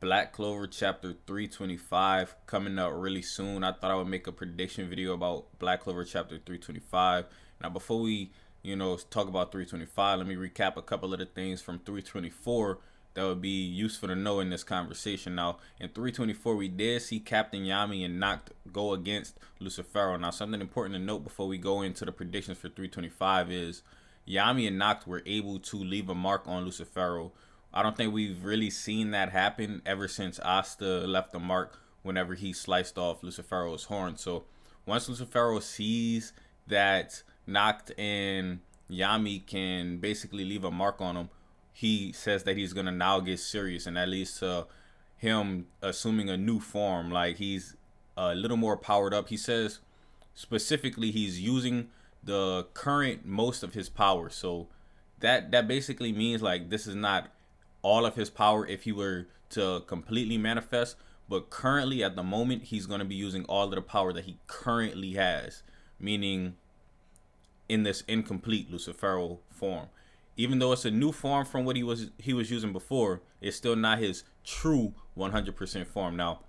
Black Clover chapter 325 coming up really soon. I thought I would make a prediction video about Black Clover chapter 325. Now, before we, talk about 325, let me recap a couple of the things from 324 that would be useful to know in this conversation. Now, in 324, we did see Captain Yami and Noct go against Lucifero. Now, something important to note before we go into the predictions for 325 is Yami and Noct were able to leave a mark on Lucifero. I don't think we've really seen that happen ever since Asta left a mark whenever he sliced off Lucifero's horn. So once Lucifero sees that Noct and Yami can basically leave a mark on him, he says that he's gonna now get serious, and that leads to him assuming a new form. Like, he's a little more powered up. He says specifically he's using the current most of his power. So that basically means like this is not all of his power if he were to completely manifest, but currently at the moment he's going to be using all of the power that he currently has, meaning in this incomplete Lucifero form. Even though it's a new form from what he was using before, it's still not his true 100% form. Now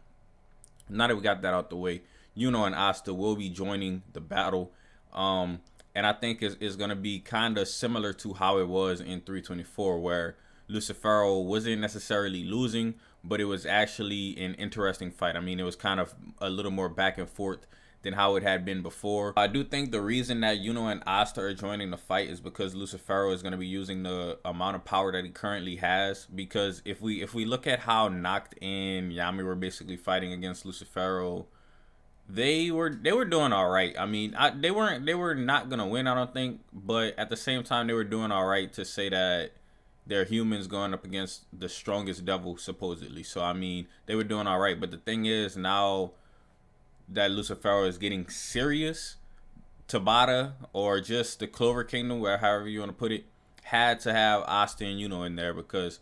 that we got that out the way, Yuno and Asta will be joining the battle, and I think it's going to be kind of similar to how it was in 324, where Lucifero wasn't necessarily losing, but it was actually an interesting fight. I mean, it was kind of a little more back and forth than how it had been before. I do think the reason that Yuno and Asta are joining the fight is because Lucifero is going to be using the amount of power that he currently has. Because if we look at how Noct and Yami were basically fighting against Lucifero, they were doing all right. I mean, they were not gonna win, I don't think, but at the same time they were doing all right to say that they're humans going up against the strongest devil, supposedly. So, I mean, they were doing all right. But the thing is, now that Lucifero is getting serious, Tabata, or just the Clover Kingdom, where however you want to put it, had to have Asta and Yuno in there, because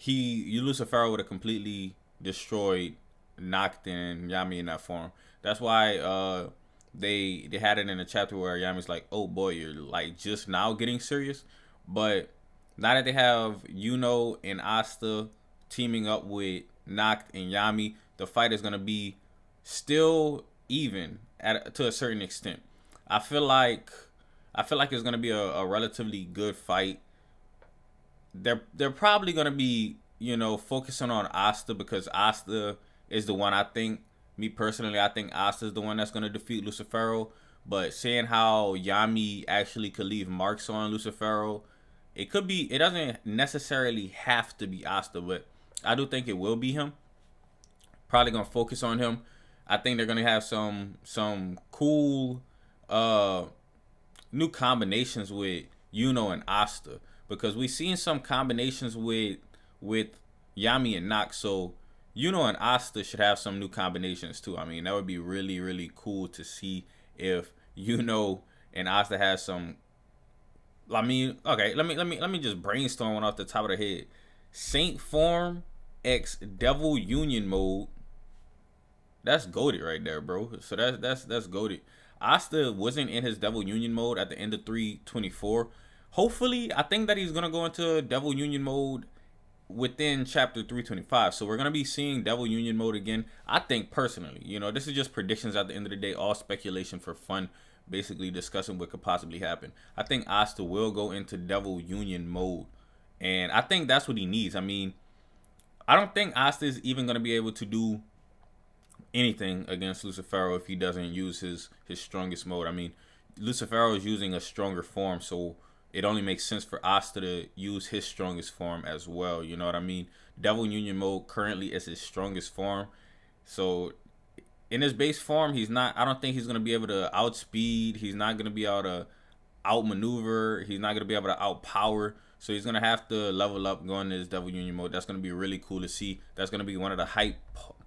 Lucifero would have completely destroyed Noct and Yami in that form. That's why they had it in a chapter where Yami's like, oh boy, you're like just now getting serious. But now that they have Yuno and Asta teaming up with Noct and Yami, the fight is going to be still even to a certain extent. I feel like it's going to be a relatively good fight. They're probably going to be, focusing on Asta, because Asta is the one, I think, me personally, I think Asta is the one that's going to defeat Lucifero. But seeing how Yami actually could leave marks on Lucifero, it doesn't necessarily have to be Asta, but I do think it will be him. Probably gonna focus on him. I think they're gonna have some cool new combinations with Yuno and Asta, because we've seen some combinations with Yami and Noct. So Yuno and Asta should have some new combinations too. I mean, that would be really, really cool to see if Yuno and Asta has some. I mean, okay, let me just brainstorm one off the top of the head. Saint form X Devil Union mode. That's goated right there, bro. So that's goated. Asta wasn't in his Devil Union mode at the end of 324. Hopefully, I think that he's gonna go into Devil Union mode within chapter 325. So we're gonna be seeing Devil Union mode again. I think personally, this is just predictions at the end of the day, all speculation for fun, basically discussing what could possibly happen. I think Asta will go into Devil Union mode, and I think that's what he needs. I mean, I don't think Asta is even going to be able to do anything against Lucifero if he doesn't use his strongest mode. I mean, Lucifero is using a stronger form, so it only makes sense for Asta to use his strongest form as well. You know what I mean? Devil Union mode currently is his strongest form, so in his base form, I don't think he's going to be able to outspeed. He's not going to be able to outmaneuver. He's not going to be able to outpower. So he's going to have to level up going to his Devil Union mode. That's going to be really cool to see. That's going to be one of the hype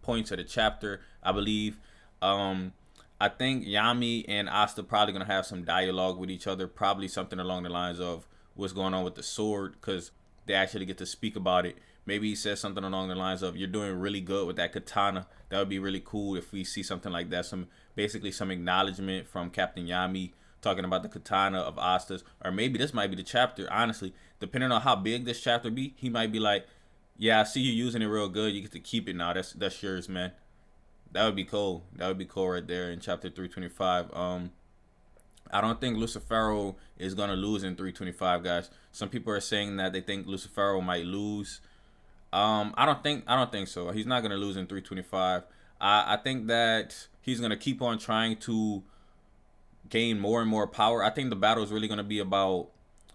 points of the chapter, I believe. I think Yami and Asta probably going to have some dialogue with each other. Probably something along the lines of what's going on with the sword, because they actually get to speak about it. Maybe he says something along the lines of, you're doing really good with that katana. That would be really cool if we see something like that. Basically some acknowledgement from Captain Yami talking about the katana of Asta's. Or maybe this might be the chapter, honestly. Depending on how big this chapter be, he might be like, Yeah, I see you using it real good. You get to keep it now. That's yours, man. That would be cool. That would be cool right there in chapter 325. I don't think Lucifero is gonna lose in 325, guys. Some people are saying that they think Lucifero might lose. I don't think so. He's not gonna lose in 325. I think that he's gonna keep on trying to gain more and more power. I think the battle is really gonna be about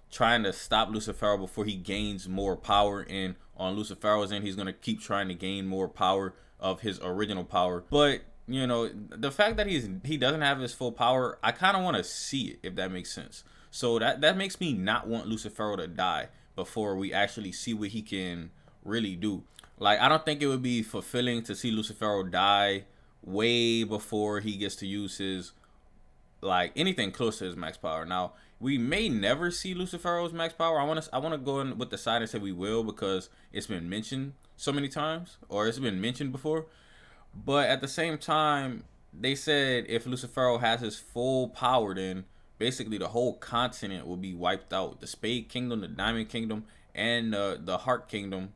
trying to stop Lucifero before he gains more power. And on Lucifero's end, he's gonna keep trying to gain more power of his original power. But you know, the fact that he doesn't have his full power, I kind of want to see it, if that makes sense. So that makes me not want Lucifero to die before we actually see what he can really do. Like, I don't think it would be fulfilling to see Lucifero die way before he gets to use his, like, anything close to his max power. Now, we may never see Lucifero's max power. I want to go in with the side and say we will, because it's been mentioned so many times, or it's been mentioned before. But at the same time, they said if Lucifero has his full power, then basically the whole continent will be wiped out. The Spade Kingdom, the Diamond Kingdom, and the Heart Kingdom,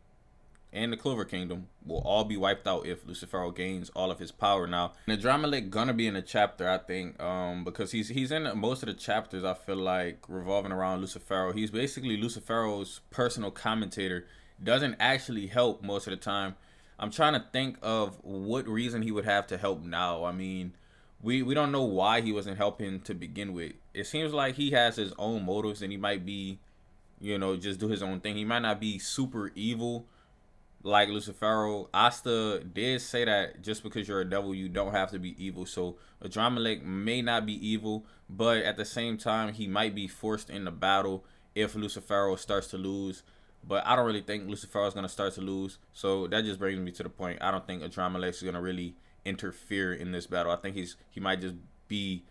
and the Clover Kingdom will all be wiped out if Lucifero gains all of his power. Now, Andromeda gonna be in the chapter, I think, because he's in most of the chapters. I feel like revolving around Lucifero. He's basically Lucifero's personal commentator. Doesn't actually help most of the time. I'm trying to think of what reason he would have to help now. I mean, we don't know why he wasn't helping to begin with. It seems like he has his own motives, and he might be, just do his own thing. He might not be super evil like Lucifero. Asta did say that just because you're a devil, you don't have to be evil. So Adramelech may not be evil, but at the same time, he might be forced in the battle if Lucifero starts to lose. But I don't really think Lucifero is going to start to lose. So that just brings me to the point. I don't think Adramelech is going to really interfere in this battle. I think he might just be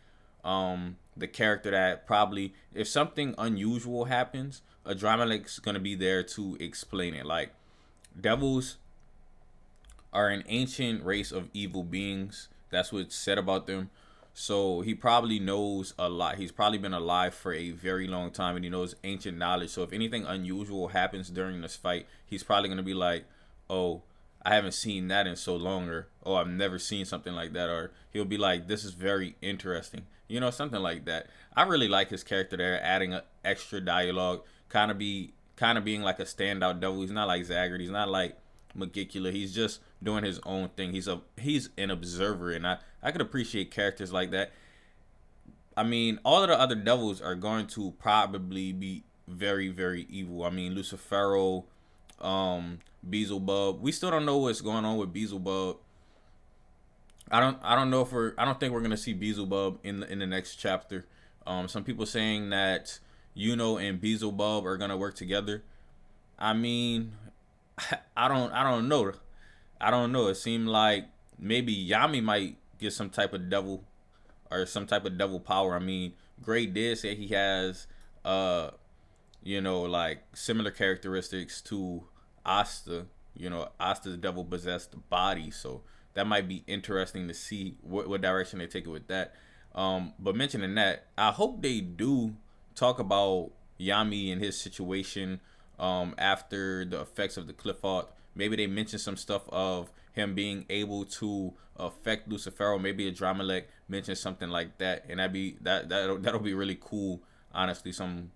the character that probably, if something unusual happens, Adramelech is going to be there to explain it. Like, devils are an ancient race of evil beings. That's what's said about them. So he probably knows a lot. He's probably been alive for a very long time, and he knows ancient knowledge. So if anything unusual happens during this fight, he's probably going to be like, oh, I haven't seen that in so long, or oh, I've never seen something like that. Or he'll be like, this is very interesting. Something like that. I really like his character there, adding a extra dialogue, kind of being like a standout devil. He's not like Zaggart. He's not like Magicula. He's just doing his own thing. He's an observer, and I could appreciate characters like that. I mean, all of the other devils are going to probably be very, very evil. I mean, Lucifero, Beelzebub. We still don't know what's going on with Beelzebub. I don't think we're gonna see Beelzebub in the next chapter. Some people saying that and Beelzebub are gonna work together. I mean, I don't know. I don't know. It seemed like maybe Yami might get some type of devil or some type of devil power. I mean, Gray did say he has like similar characteristics to Asta. Asta's devil possessed body, so that might be interesting to see what direction they take it with that. But mentioning that, I hope they do talk about Yami and his situation after the effects of the Clifford. Maybe they mention some stuff of him being able to affect Lucifero. Maybe Adramelech mentions something like that, and that'll be really cool. Honestly, some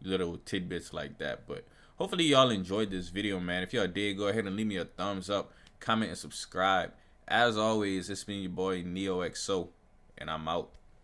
little tidbits like that. But hopefully y'all enjoyed this video, man. If y'all did, go ahead and leave me a thumbs up, comment, and subscribe. As always, it's been your boy NeoXO, and I'm out.